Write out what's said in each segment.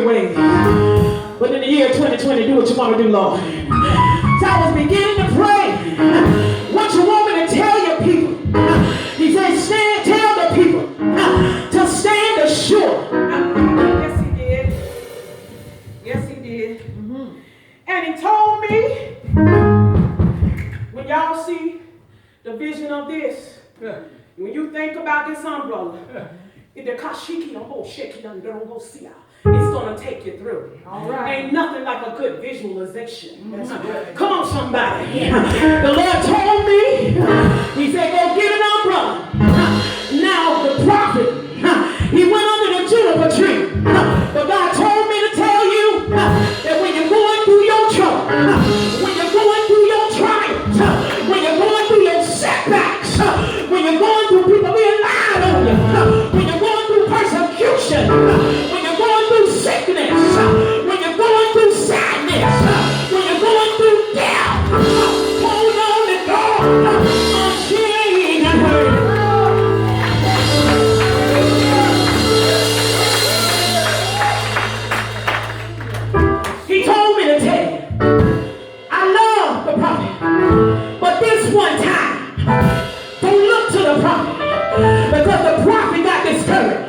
way. But in the year 2020, do what you want to do, Lord. So I was beginning to pray. What you want me to tell your people? He said, tell the people to stand assured. Yes, he did. Yes, he did. Mm-hmm. And he told me, when y'all see the vision of this, when you think about this umbrella, it's going to take you through. All right. Ain't nothing like a good visualization. Come on, somebody. The Lord told me, he said, go get an umbrella. Now, the prophet, he went under the juniper tree. But God told me to tell you that when you're going through your trouble, when you're going through your trials, when you're going through your setbacks, when you're going through people being lied on you, when you're going through persecution, when you're going through sickness, when you're going through sadness, when you're going through death, hold on to God. She ain't hurt. He told me to tell you, I love the prophet, but this one time, don't look to the prophet, because the prophet got discouraged.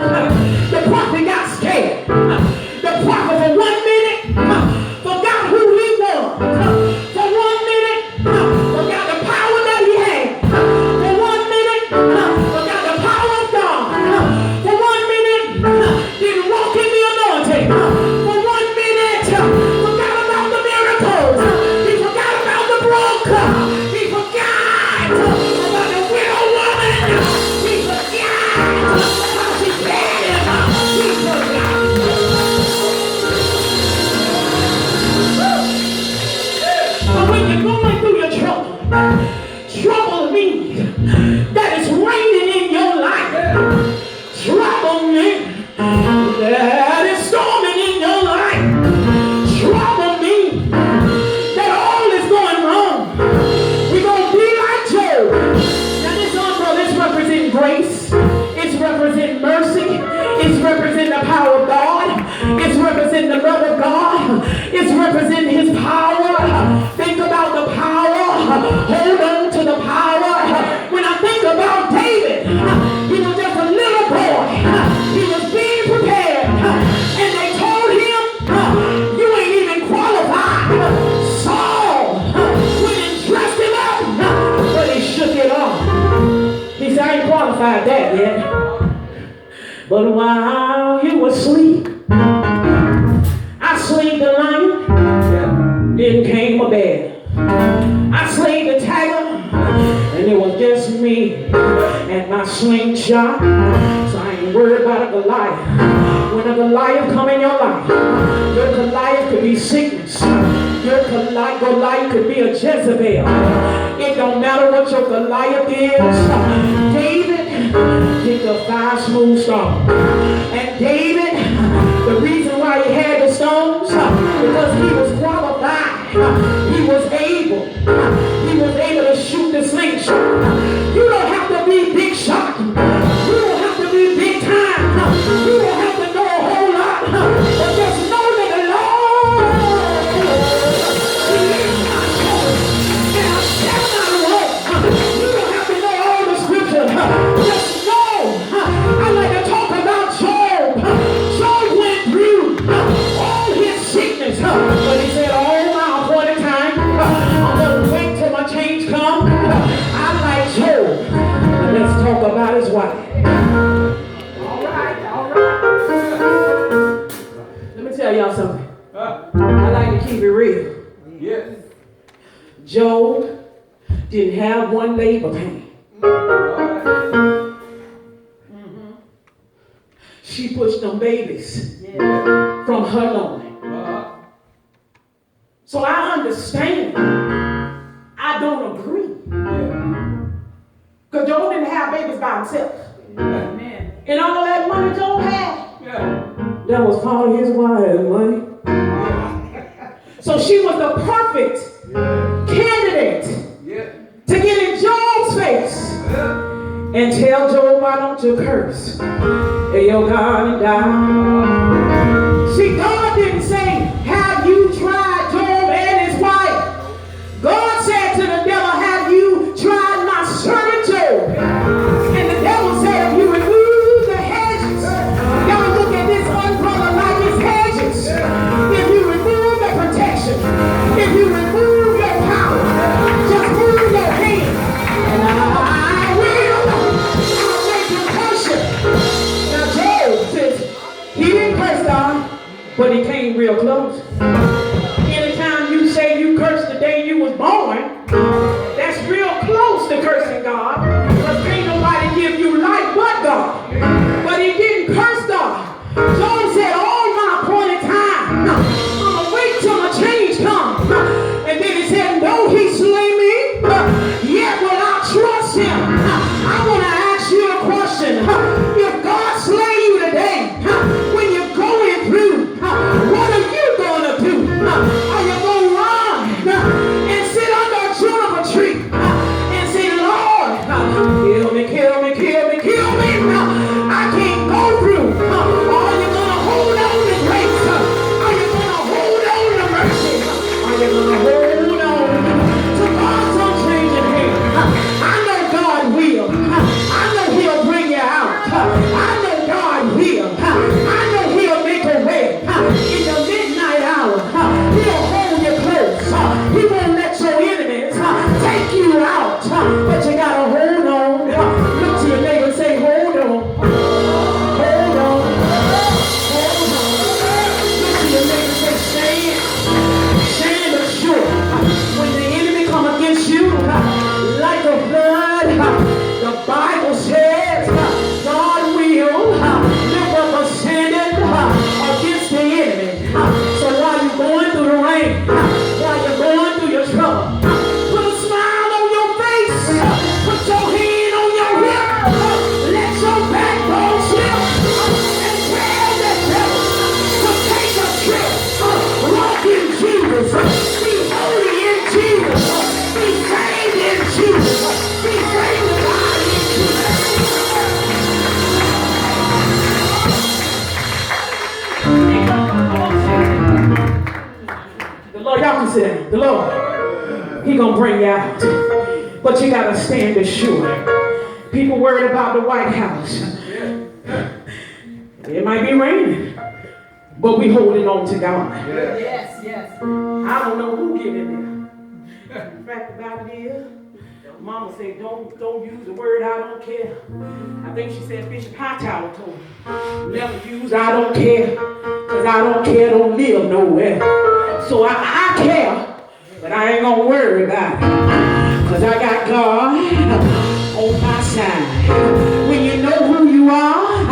The prophet got scared. The prophet for 1 minute forgot who he was. For 1 minute forgot the power that he had. For 1 minute forgot the power of God. For 1 minute didn't walk in the anointing. For 1 minute forgot about the miracles. He forgot about the broke. He forgot about the widow woman. He forgot how she fed him. He forgot. But when you're going through your trouble, trouble means that it's raining in your life. Trouble means that it's storming in your life. Trouble means that all is going wrong. We're going to be like Job. Now this umbrella is representing grace. It's representing mercy. It's representing the power of God. It's representing the love of God. It's representing his power. Think about the power. Hold on to the power. When I think about David, he was just a little boy. He was being prepared. And they told him, you ain't even qualified. Saul went and dressed him up, but he shook it off. He said, I ain't qualified that yet. But while you were asleep, I slayed the lion, then came a bear. I slayed the tiger, and it was just me and my slingshot. So I ain't worried about a Goliath. When a Goliath come in your life, your Goliath could be sickness. Your Goliath could be a Jezebel. It don't matter what your Goliath is. David picked up 5 smooth stones. And David, the reason why he had the stones, because he was qualified. He was able to shoot the slingshot. You don't have to be big shot. You don't have to be big time. You don't have to know a whole lot. But just know that the Lord, he is my sword, and I shall not walk. You don't have to know all the scripture. Just know. I like to talk about Job. Job went through all his sickness, but he said, all my appointed time, I'm going to wait till my change comes. I like Job. And let's talk about his wife. All right. Let me tell y'all something. I like to keep it real. Yes. Job didn't have one labor pain. She pushed them babies from her loin. So I understand. I don't agree. Because Job didn't have babies by himself. Amen. And all that money Job had, that was part of his wife's money. So she was the perfect candidate to get in Job's face and tell Job, why don't you curse? Hey, your God and die. See, God sit down. The Lord, He gonna bring you out. But you gotta stand assured. People worried about the White House. It might be raining, but we holding on to God. Yes, yes. I don't know who get in there. The fact about it is, Mama said, don't use the word I don't care. I think she said Bishop Hightower told her, never use I don't care, because I don't care don't live nowhere. So I care, but I ain't gonna worry about it, because I got God on my side. When you know who you are,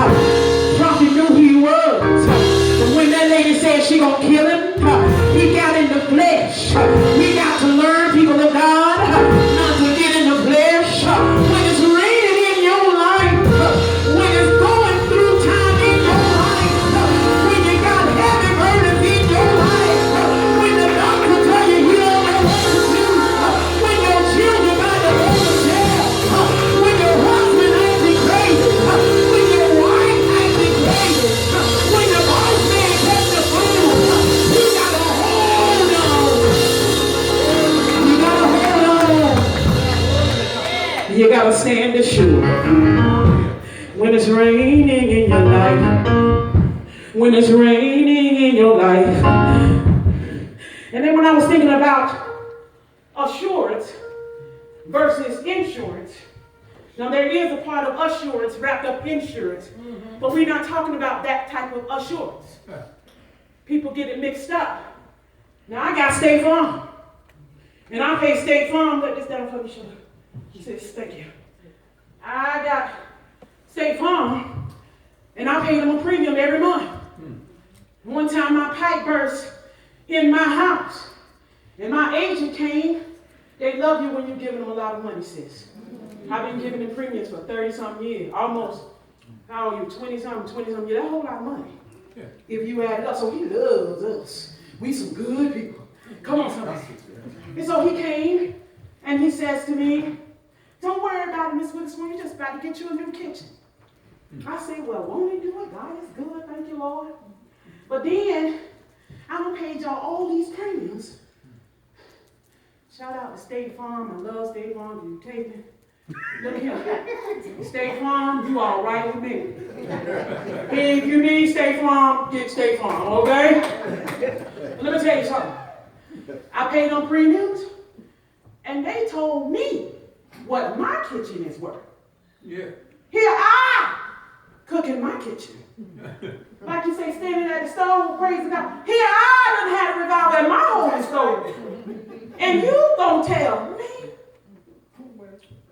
Prophet knew who he was. But when that lady said she gonna kill him, he got in the flesh. We got to learn, people of God, not to get in the flesh. When it's raining in your life, when it's going through time in your life, when you got heavy burdens in your life, when the doctor tell you you don't know what to do, when your children got to go to jail, when your husband acting crazy, when your wife acting crazy, when the boss man takes the food, you gotta hold on. You gotta hold on. You gotta stand assured. When it's raining in your life, when it's raining in your life. And then when I was thinking about assurance versus insurance, now there is a part of assurance wrapped up in insurance, but we're not talking about that type of assurance. People get it mixed up. Now I got State Farm, and I pay State Farm. Let this down for me, Sean. He says, thank you. I got State Farm, and I pay them a premium every month. One time my pipe burst in my house, and my agent came. They love you when you're giving them a lot of money, sis. I've been giving them premiums for 30-something years, almost, how old are you, 20-something years. That's a whole lot of money. Yeah. If you add it up. So he loves us. We some good people. Come on, somebody. And so he came, and he says to me, don't worry about it, Miss Witherspoon. You're just about to get you a new kitchen. I said, well, won't he do it? God is good. Thank you, Lord. But then, I done paid y'all all these premiums. Shout out to State Farm. I love State Farm. You taping? Look here. State Farm, you all right with me. If you need State Farm, get State Farm, okay? But let me tell you something. I paid them premiums, and they told me what my kitchen is worth. Yeah. Here I cook in my kitchen. Like you say, standing at the stove, praising God. Here I done had a revival at my home stove. And you gonna tell me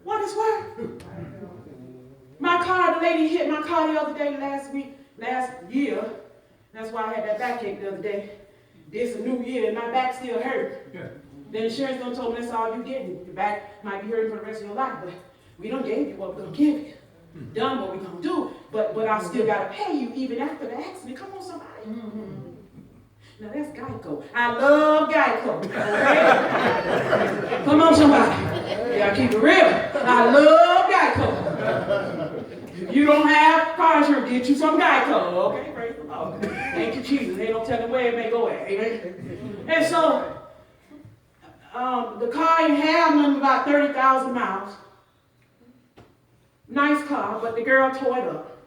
what it's worth? My car, the lady hit my car the other day, last year. That's why I had that backache the other day. This a new year and my back still hurt. Yeah. The insurance done told me that's all you getting. Your back might be hurting for the rest of your life, but we done gave you what we're gonna give you. Done what we're gonna do, but I still gotta pay you even after the accident. Come on, somebody. Now that's Geico. I love Geico. Okay? Come on, somebody. You gotta keep it real. I love Geico. If you don't have car insurance, get you some Geico. Okay, praise the Lord. Thank you, Jesus. They don't tell them where it may go at. Amen. And so the car ain't have nothing about 30,000 miles. Nice car, but the girl tore it up.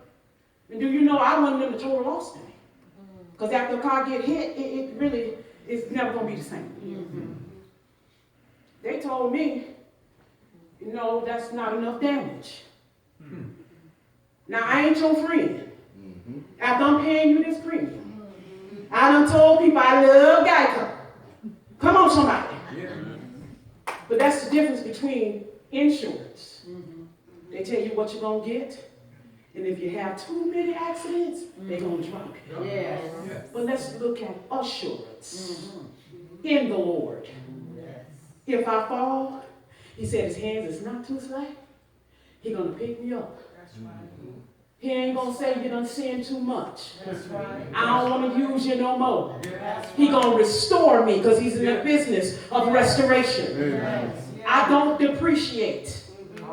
And do you know I wanted them to tow it off me? Because after the car get hit, it really is never going to be the same. They told me, you know, that's not enough damage. Now, I ain't your friend. After I'm paying you this premium, I done told people I love Geico. Come on, somebody. But that's the difference between insurance. They tell you what you're going to get. And if you have too many accidents, they're going to drop you. Yes. But let's look at assurance in the Lord. If I fall, he said his hands is not too slack. He's going to pick me up. That's right. He ain't going to say you done sinned too much. That's right. I don't want to use you no more. He's going to restore me because he's in the business of restoration. I don't depreciate.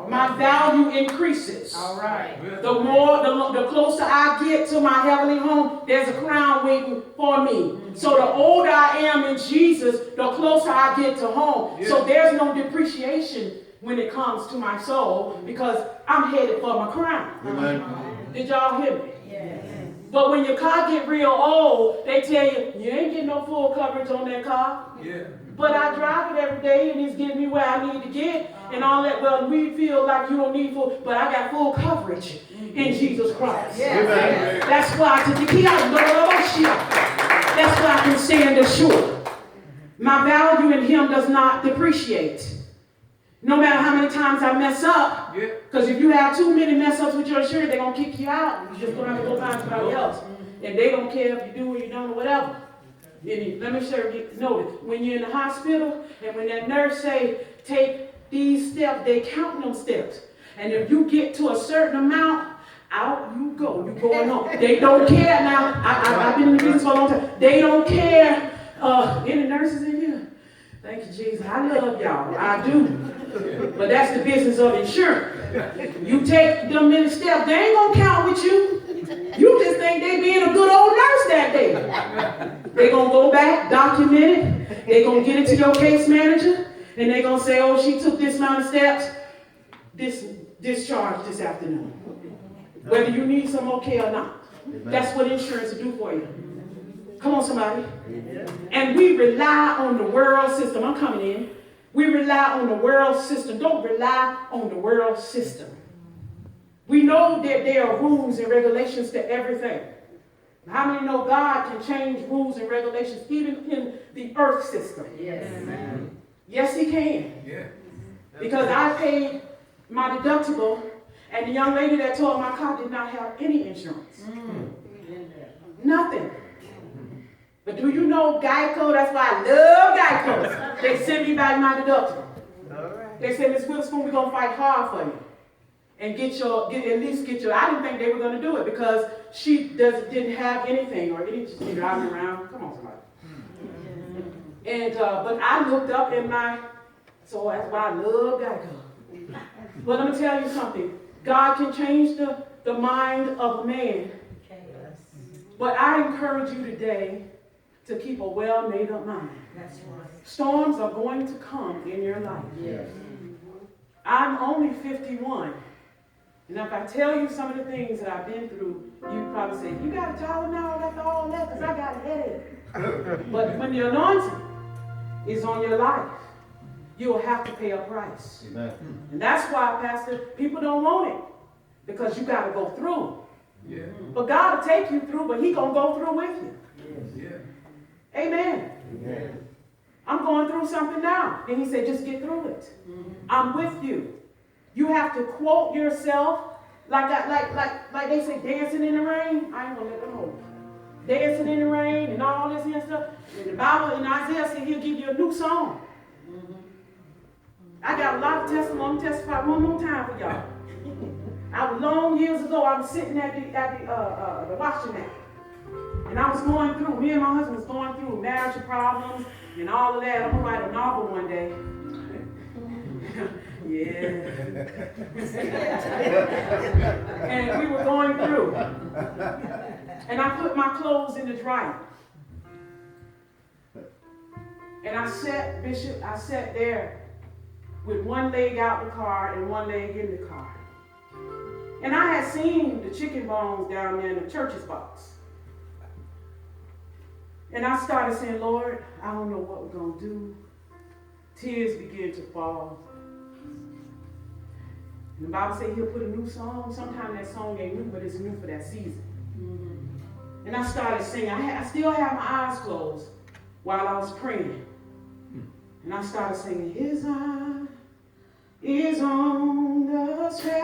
my value increases. All right. The closer I get to my heavenly home, there's a crown waiting for me. So the older I am in Jesus, the closer I get to home. Yeah. So there's no depreciation when it comes to my soul because I'm headed for my crown. Amen. Did y'all hear me? Yes. But when your car get real old, they tell you, you ain't getting no full coverage on that car. Yeah. But I drive it every day and it's getting me where I need to get and all that. Well, we feel like you don't need full, but I got full coverage in Jesus Christ. Yes. That's why I can stand assured. My value in him does not depreciate. No matter how many times I mess up, because if you have too many mess ups with your insurance, they're going to kick you out. You're just going to have to go find somebody else. And they don't care if you do or you don't or whatever. Let me show you, notice, when you're in the hospital and when that nurse say, take these steps, they count them steps. And if you get to a certain amount, out you go. You're going on. They don't care now. I've been in the business for a long time. They don't care. Any nurses in here? Thank you, Jesus. I love y'all. I do. But that's the business of insurance. You take them many steps, they ain't going to count with you. You just think they being a good old nurse that day. They're going to go back, document it. They're going to get it to your case manager. And they're going to say, oh, she took this amount of steps. Discharge this afternoon. Whether you need some okay or not. That's what insurance will do for you. Come on, somebody. And we rely on the world system. I'm coming in. We rely on the world system. Don't rely on the world system. We know that there are rules and regulations to everything. How many know God can change rules and regulations even in the earth system? Yes. Amen. Yes, he can. Yeah. Because I paid my deductible, and the young lady that towed my car did not have any insurance. Nothing. But do you know Geico? That's why I love Geico. They sent me back my deductible. They said, Miss Witherspoon, we're going to fight hard for you. And at least get your, I didn't think they were going to do it because she didn't have anything or any driving around. Come on, somebody. And, but I looked up in so that's why I love Geico. But let me tell you something. God can change the mind of a man. But I encourage you today to keep a well-made-up mind. That's right. Storms are going to come in your life. Yes. I'm only 51. And if I tell you some of the things that I've been through, you probably say, you got a job now after all that? Because I got a headache. But when the anointing is on your life, you'll have to pay a price. Amen. And that's why, Pastor, people don't want it. Because you got to go through. Yeah. But God will take you through, but he's going to go through with you. Yes. Yeah. Amen. Amen. I'm going through something now. And he said, just get through it. Mm-hmm. I'm with you. You have to quote yourself like they say, dancing in the rain. I ain't going to let them hold. Dancing in the rain and all this and stuff. And the Bible in Isaiah said he'll give you a new song. Mm-hmm. I got a lot of testimony. Testify one more time for y'all. Long years ago, I was sitting at the washing mat. And I was going through, me and my husband was going through marital problems and all of that. I'm going to write a novel one day. Yeah. And we were going through. And I put my clothes in the dryer. And I sat there with one leg out the car and one leg in the car. And I had seen the chicken bones down there in the church's box. And I started saying, Lord, I don't know what we're going to do. Tears began to fall. And the Bible says he'll put a new song. Sometimes that song ain't new, but it's new for that season. Mm-hmm. And I started singing. I still had my eyes closed while I was praying. And I started singing, his eye is on the sparrow,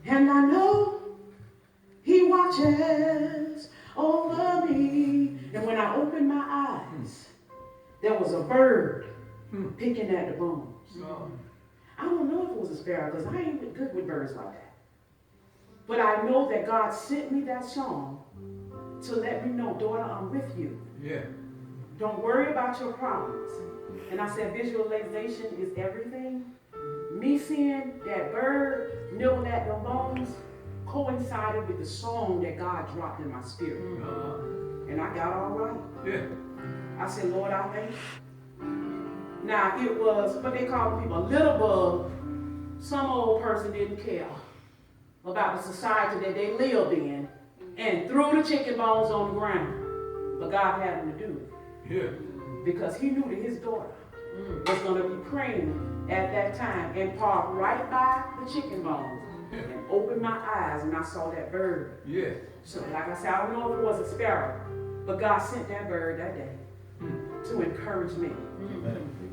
and I know he watches over me. And when I opened my eyes, there was a bird picking at the bones. I don't know if it was a sparrow because I ain't good with birds like that. But I know that God sent me that song to let me know, daughter, I'm with you. Yeah. Don't worry about your problems. And I said, visualization is everything. Me seeing that bird nibbling at the bones coincided with the song that God dropped in my spirit. And I got all right. Yeah. I said, Lord, I thank you. Now, it was what they call people a little bug. Some old person didn't care about the society that they lived in and threw the chicken bones on the ground. But God had him to do it. Yeah. Because he knew that his daughter was going to be praying at that time and parked right by the chicken bones and opened my eyes and I saw that bird. Yeah. So like I said, I don't know if it was a sparrow, but God sent that bird that day to encourage me.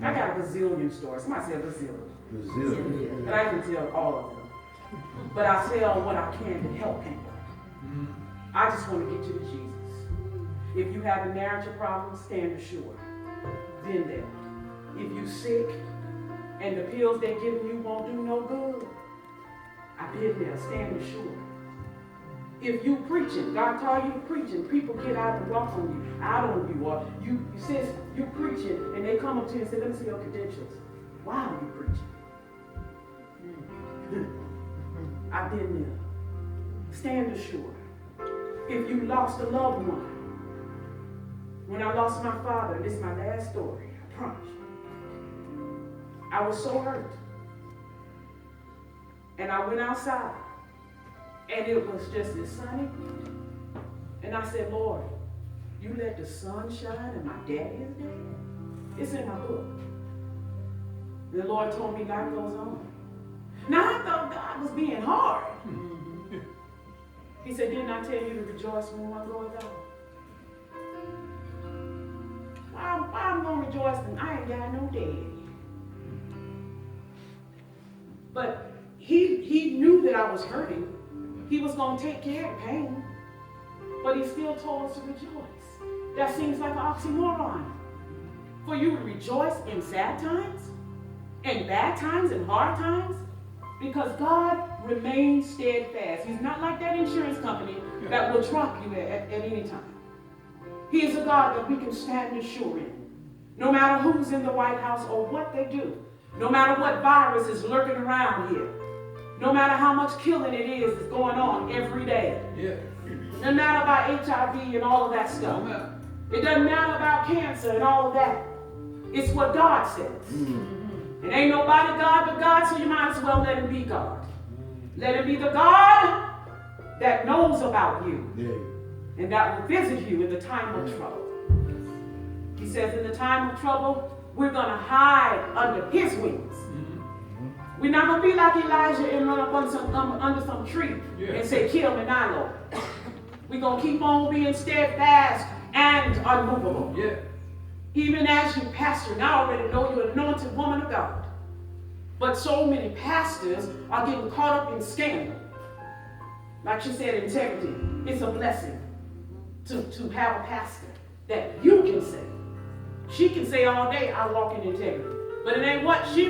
I got a bazillion stories. Somebody said bazillion. But I can tell all of them. But I tell what I can to help people. I just want to get you to Jesus. If you have a marital problem, stand assured. Been there. If you sick and the pills they're giving you won't do no good, I've been there. Stand assured. If you preaching, God call you to preaching, people get out and walk on you, out on you, or you since you preaching and they come up to you and say, let me see your credentials. Why are you preaching? I've been there. Stand assured. If you lost a loved one, when I lost my father, this is my last story, I promise you. I was so hurt. And I went outside. And it was just as sunny. And I said, Lord, you let the sun shine and my daddy is dead? It's in my book. The Lord told me life goes on. Now I thought God was being hard. He said, didn't I tell you to rejoice when one goes out? Why I'm going to rejoice when I ain't got no daddy? But he knew that I was hurting. He was going to take care of pain. But he still told us to rejoice. That seems like an oxymoron. For you to rejoice in sad times, and bad times, and hard times, because God remains steadfast. He's not like that insurance company that will drop you at any time. He is a God that we can stand assured in. No matter who's in the White House or what they do. No matter what virus is lurking around here. No matter how much killing it is that's going on every day. Yeah. It doesn't matter about HIV and all of that stuff. It doesn't matter about cancer and all of that. It's what God says. It ain't nobody God but God, so you might as well let him be God. Let him be the God that knows about you and that will visit you in the time of trouble. He says in the time of trouble, we're going to hide under his wings. We're not going to be like Elijah and run up under some tree and say, kill me now, Lord. We're going to keep on being steadfast and unmovable. Yeah. Even as you pastor, and I already know you're an anointed woman of God. But so many pastors are getting caught up in scandal. Like she said, integrity. It's a blessing to have a pastor that you can say. She can say all day, I walk in integrity. But it ain't what she